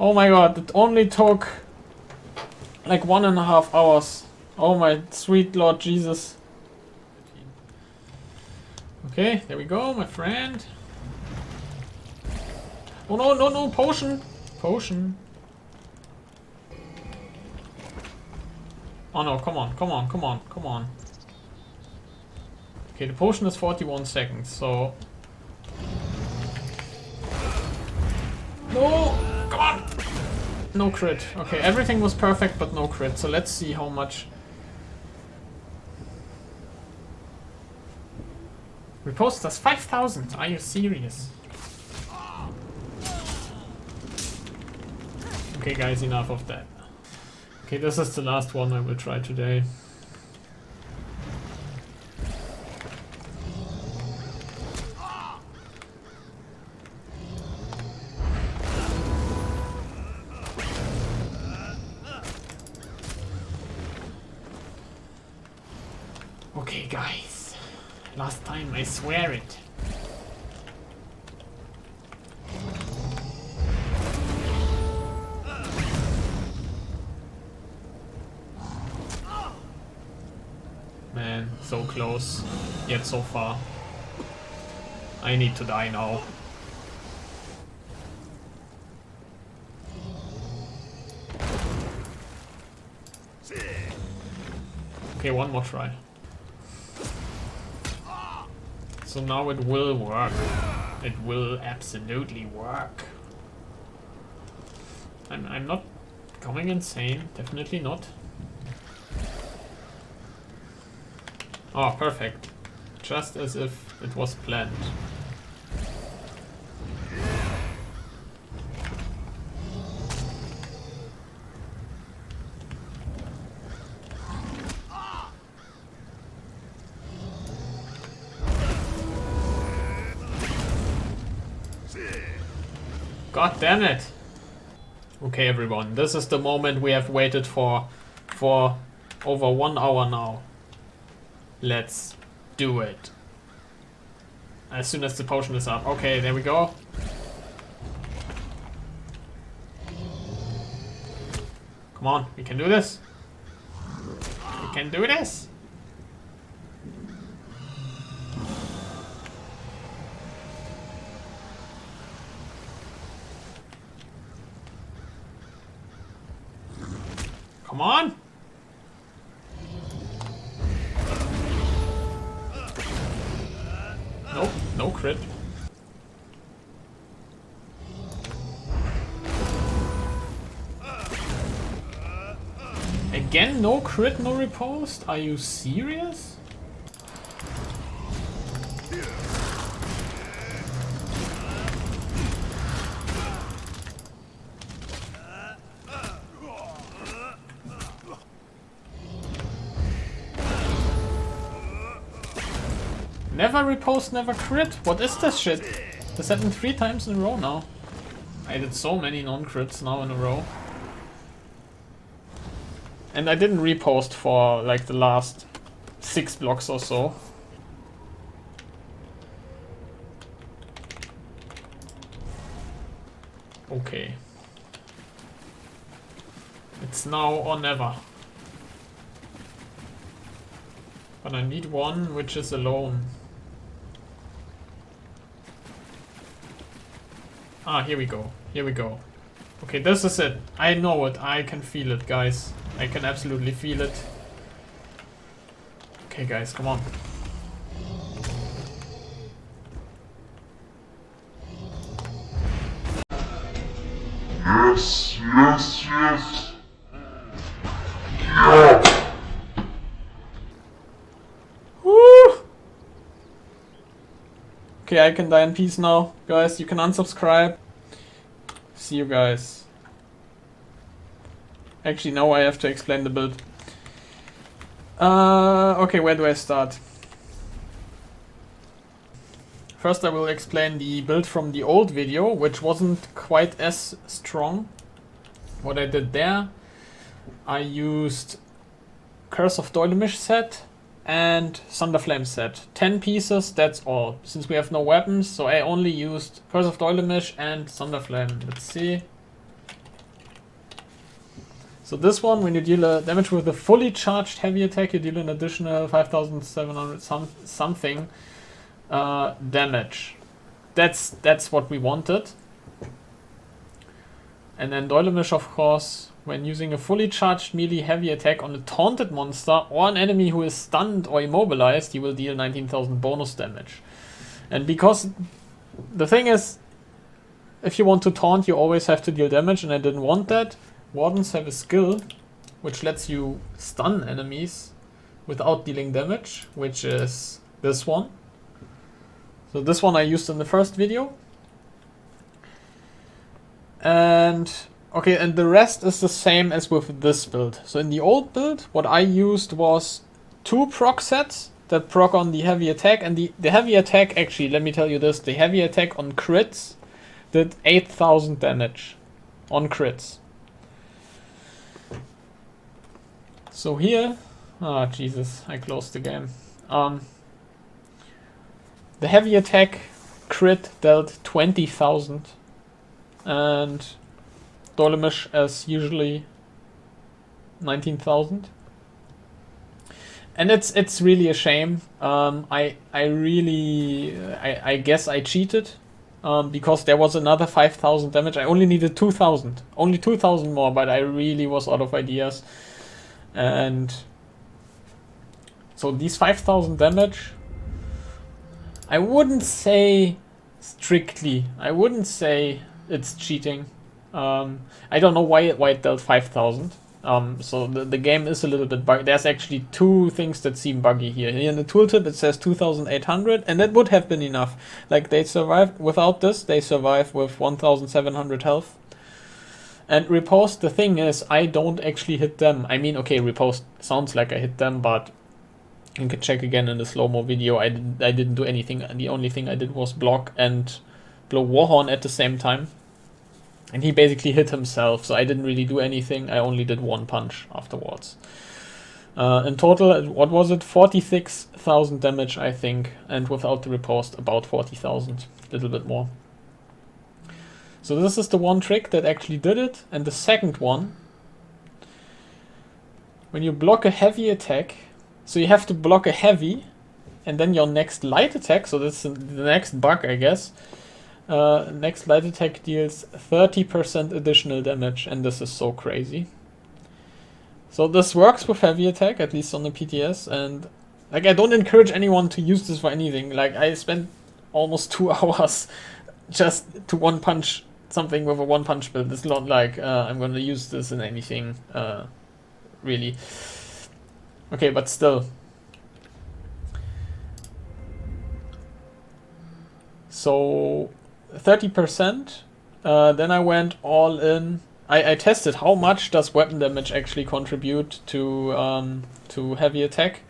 Oh my god, it only took like 1.5 hours. Oh my sweet Lord Jesus. Okay, there we go, my friend. Oh no, no, no, potion. Potion. Oh no, come on, come on, come on, come on. Okay, the potion is 41 seconds, so... No! Come on! No crit. Okay, everything was perfect, but no crit. So let's see how much... Riposte does 5,000. Are you serious? Okay, guys, enough of that. Okay, this is the last one I will try today. Okay, guys. Last time, I swear it. Man, so close, yet so far. I need to die now. Okay, one more try. So now it will work. It will absolutely work. I'm not going insane, definitely not. Oh, perfect. Just as if it was planned. God damn it! Okay, everyone, this is the moment we have waited for over 1 hour now. Let's do it. As soon as the potion is up. Okay, there we go. Come on, we can do this. We can do this. Come on. Nope, no crit. Again, no crit, no riposte? Are you serious? Never riposte, never crit. What is this shit? This happened 3 times in a row now. I did so many non-crits now in a row. And I didn't riposte for like the last 6 blocks or so. Okay. It's now or never. But I need one which is alone. Ah, here we go. Here we go. Okay, this is it. I know it. I can feel it, guys. I can absolutely feel it. Okay, guys, come on. Yes, yes, yes. Yeah. Woo! Okay, I can die in peace now. Guys, you can unsubscribe. See you guys. Actually, now I have to explain the build. Okay, where do I start? First I will explain the build from the old video, which wasn't quite as strong. What I did there, I used Curse of Doylemish set and Thunderflame set. 10 pieces, that's all. Since we have no weapons, so I only used Curse of Doylemish and Thunderflame. Let's see. So this one, when you deal damage with a fully charged heavy attack, you deal an additional 5,700 something damage. That's what we wanted. And then Doylemish, of course, when using a fully charged melee heavy attack on a taunted monster or an enemy who is stunned or immobilized, you will deal 19,000 bonus damage. And because the thing is, if you want to taunt, you always have to deal damage, and I didn't want that. Wardens have a skill which lets you stun enemies without dealing damage, which is this one. So this one I used in the first video. And okay, and the rest is the same as with this build. So in the old build, what I used was 2 proc sets that proc on the heavy attack, and the heavy attack, actually, let me tell you this, the heavy attack on crits did 8,000 damage on crits. So here, Jesus, I closed the game. The heavy attack crit dealt 20,000, and Doylemish as usually 19,000. And it's really a shame. I guess I cheated because there was another 5,000 damage. I only needed 2,000, only 2,000 more, but I really was out of ideas. And so these 5,000 damage, I wouldn't say strictly. I wouldn't say it's cheating. I don't know why it dealt 5,000. So the game is a little bit buggy. There's actually 2 things that seem buggy here. Here in the tooltip it says 2,800, and that would have been enough. Like, they survived without this. They survive with 1,700 health. And riposte, the thing is, I don't actually hit them. I mean, okay, riposte sounds like I hit them, but you can check again in the slow-mo video. I didn't do anything. The only thing I did was block and blow Warhorn at the same time. And he basically hit himself, so I didn't really do anything. I only did 1 punch afterwards. In total, what was it? 46,000 damage, I think. And without the riposte, about 40,000. A little bit more. So this is the one trick that actually did it. And the second one, when you block a heavy attack, so you have to block a heavy, and then your next light attack, so this is the next bug, I guess. Next light attack deals 30% additional damage, and this is so crazy. So this works with heavy attack, at least on the PTS, and like, I don't encourage anyone to use this for anything. Like, I spent almost 2 hours just to 1 punch something with a 1 punch build. It's not like I'm gonna use this in anything really. Okay, but still. So 30%. Then I went all in. I tested how much does weapon damage actually contribute to heavy attack,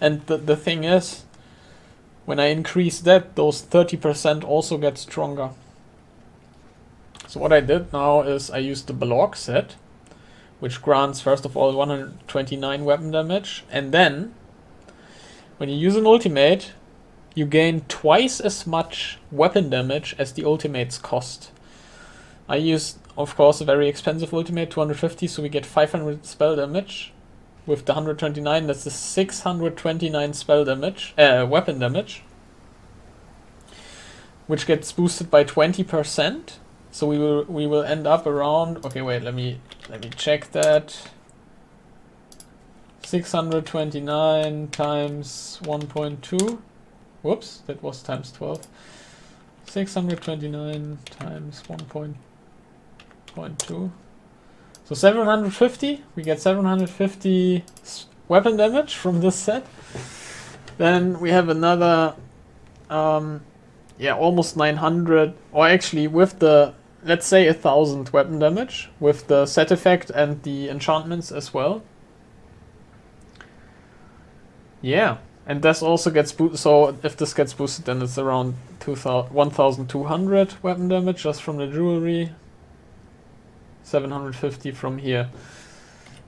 and the thing is, when I increase that, those 30% also get stronger. So what I did now is I used the Balorgh set, which grants first of all 129 weapon damage, and then when you use an ultimate, you gain twice as much weapon damage as the ultimates cost. I used, of course, a very expensive ultimate, 250, so we get 500 spell damage. With the 129, that's the 629 spell damage, weapon damage, which gets boosted by 20%. So we will end up around. Okay, wait, let me check that. 629 times 1.2. Whoops, that was times 12. 629 times 1.2. So 750. We get 750 weapon damage from this set. Then we have another, almost 900. Or actually, with the, let's say 1,000 weapon damage with the set effect and the enchantments as well. Yeah. And this also gets boosted, so if this gets boosted, then it's around 1,200 weapon damage just from the jewelry. 750 from here.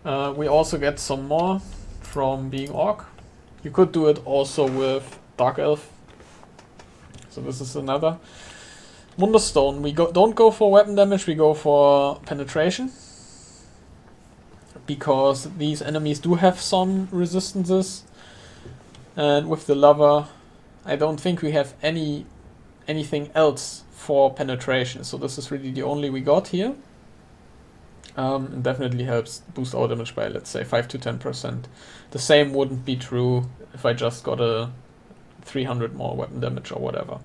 We also get some more from being Orc. You could do it also with Dark Elf. So this is another. Mundus Stone. We don't go for weapon damage, we go for penetration. because these enemies do have some resistances, and with the Lover I don't think we have anything else for penetration, so this is really the only we got here. It definitely helps boost our damage by, let's say, 5 to 10%. The same wouldn't be true if I just got a 300 more weapon damage or whatever.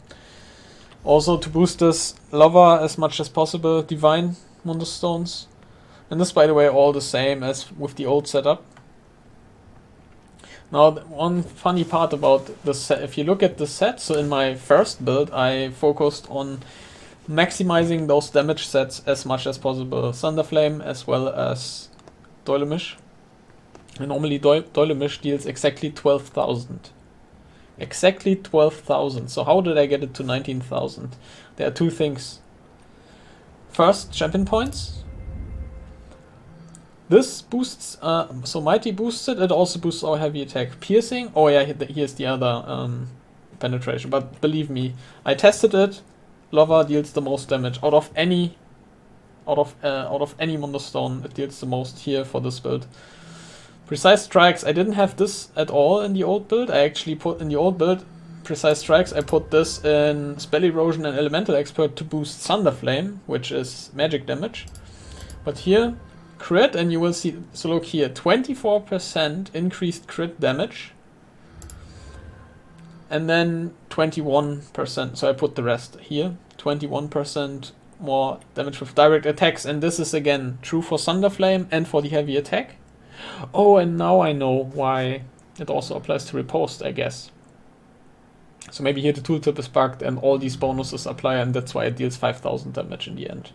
Also, to boost this Lover as much as possible, Divine Mundus Stones. And this, by the way, all the same as with the old setup. Now, one funny part about the set, if you look at the set, so in my first build, I focused on maximizing those damage sets as much as possible. Thunderflame as well as Doylemish. And normally Doylemish deals exactly 12,000. Exactly 12,000. So how did I get it to 19,000? There are two things. First, champion points. This boosts, so Mighty boosts it. It also boosts our heavy attack. Piercing, oh yeah, here's the other penetration. But believe me, I tested it. Lover deals the most damage out of any Mundus Stone. It deals the most here for this build. Precise strikes, I didn't have this at all in the old build. I actually put in the old build precise strikes. I put this in Spell Erosion and Elemental Expert to boost Thunderflame, which is magic damage. But here, crit, and you will see. So look here, 24% increased crit damage. And then 21%, so I put the rest here, 21% more damage with direct attacks, and this is again true for Thunderflame and for the heavy attack. Oh, and now I know why it also applies to Riposte, I guess. So maybe here the tooltip is bugged and all these bonuses apply, and that's why it deals 5,000 damage in the end.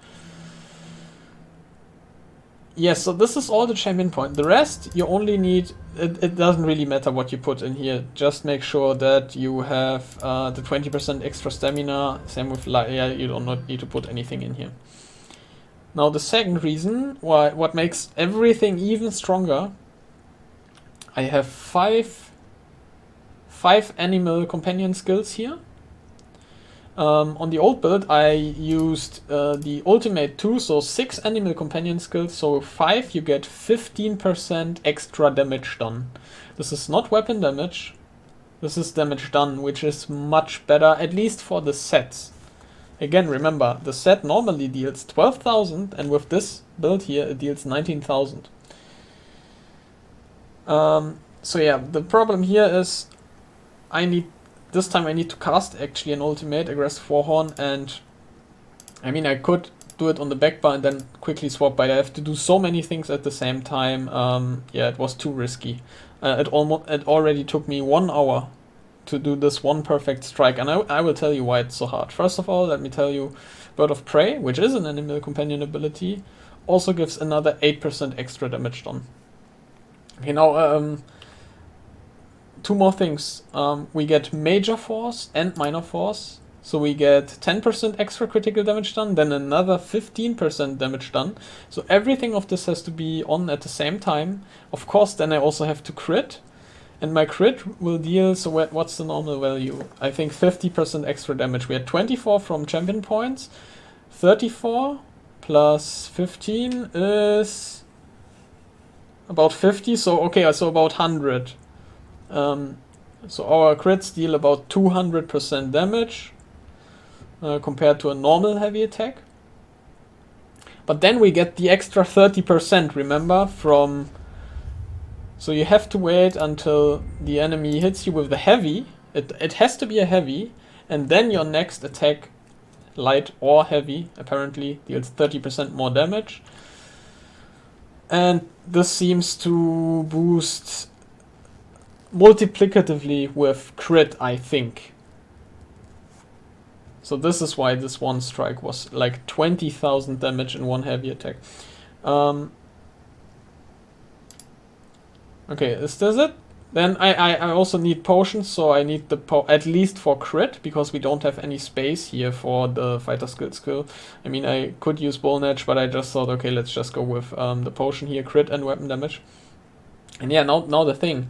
Yes, so this is all the champion point. The rest, you only need, it doesn't really matter what you put in here. Just make sure that you have the 20% extra stamina. Same with, yeah, you don't need to put anything in here. Now the second reason, what makes everything even stronger, I have five animal companion skills here. On the old build, I used the ultimate 2, so 6 animal companion skills, so 5 you get 15% extra damage done. This is not weapon damage, this is damage done, which is much better, at least for the sets. Again, remember, the set normally deals 12,000, and with this build here, it deals 19,000. So yeah, the problem here is this time I need to cast actually an ultimate, aggressive Warhorn, and I mean I could do it on the back bar and then quickly swap, but I have to do so many things at the same time. Yeah, it was too risky. It already took me 1 hour to do this one perfect strike, and I will tell you why it's so hard. First of all, let me tell you, Bird of Prey, which is an animal companion ability, also gives another 8% extra damage done. Okay, now 2 more things. We get Major Force and Minor Force. So we get 10% extra critical damage done, then another 15% damage done. So everything of this has to be on at the same time. Of course, then I also have to crit. And my crit will deal, so what's the normal value? I think 50% extra damage. We had 24 from champion points. 34 plus 15 is about 50. So okay, so about 100. So our crits deal about 200% damage compared to a normal heavy attack. But then we get the extra 30%, remember, from... So you have to wait until the enemy hits you with the heavy. It has to be a heavy, and then your next attack, light or heavy, apparently deals 30% more damage. And this seems to boost multiplicatively with crit, I think. So this is why this one strike was like 20,000 damage in one heavy attack. Okay, is this it? Then I also need potions, so I need the at least for crit, because we don't have any space here for the fighter skill. I mean, I could use Bone Edge, but I just thought, okay, let's just go with the potion here, crit and weapon damage. And yeah, now the thing.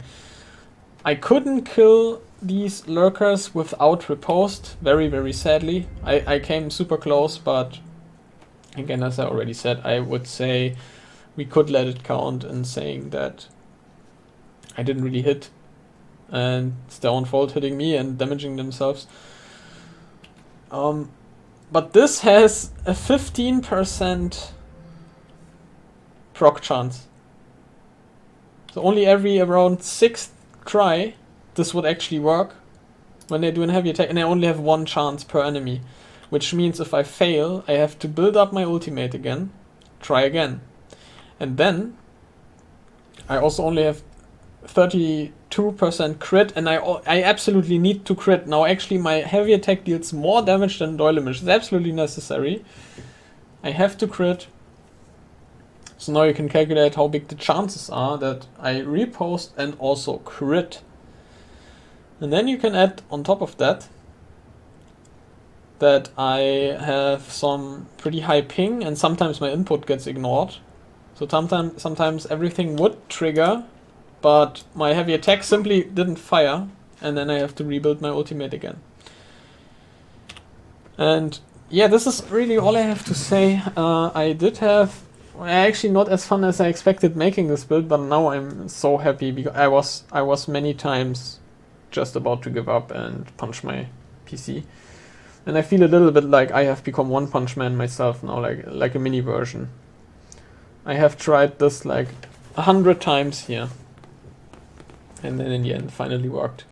I couldn't kill these lurkers without riposte, very, very sadly. I came super close, but again, as I already said, I would say we could let it count in saying that I didn't really hit, and it's their own fault hitting me and damaging themselves. But this has a 15% proc chance. So only every around 6th try this would actually work when they do a heavy attack, and I only have 1 chance per enemy. Which means if I fail, I have to build up my ultimate again, try again. And then I also only have 32% crit, and I absolutely need to crit. Now actually my heavy attack deals more damage than Doylemish. It's absolutely necessary. I have to crit. So now you can calculate how big the chances are that I repost and also crit. And then you can add on top of that I have some pretty high ping, and sometimes my input gets ignored. So sometimes everything would trigger, but my heavy attack simply didn't fire, and then I have to rebuild my ultimate again. And yeah, this is really all I have to say. I did have actually not as fun as I expected making this build, but now I'm so happy because I was many times just about to give up and punch my PC. And I feel a little bit like I have become One Punch Man myself now, like a mini version. I have tried this like 100 times here. And then in the end finally worked.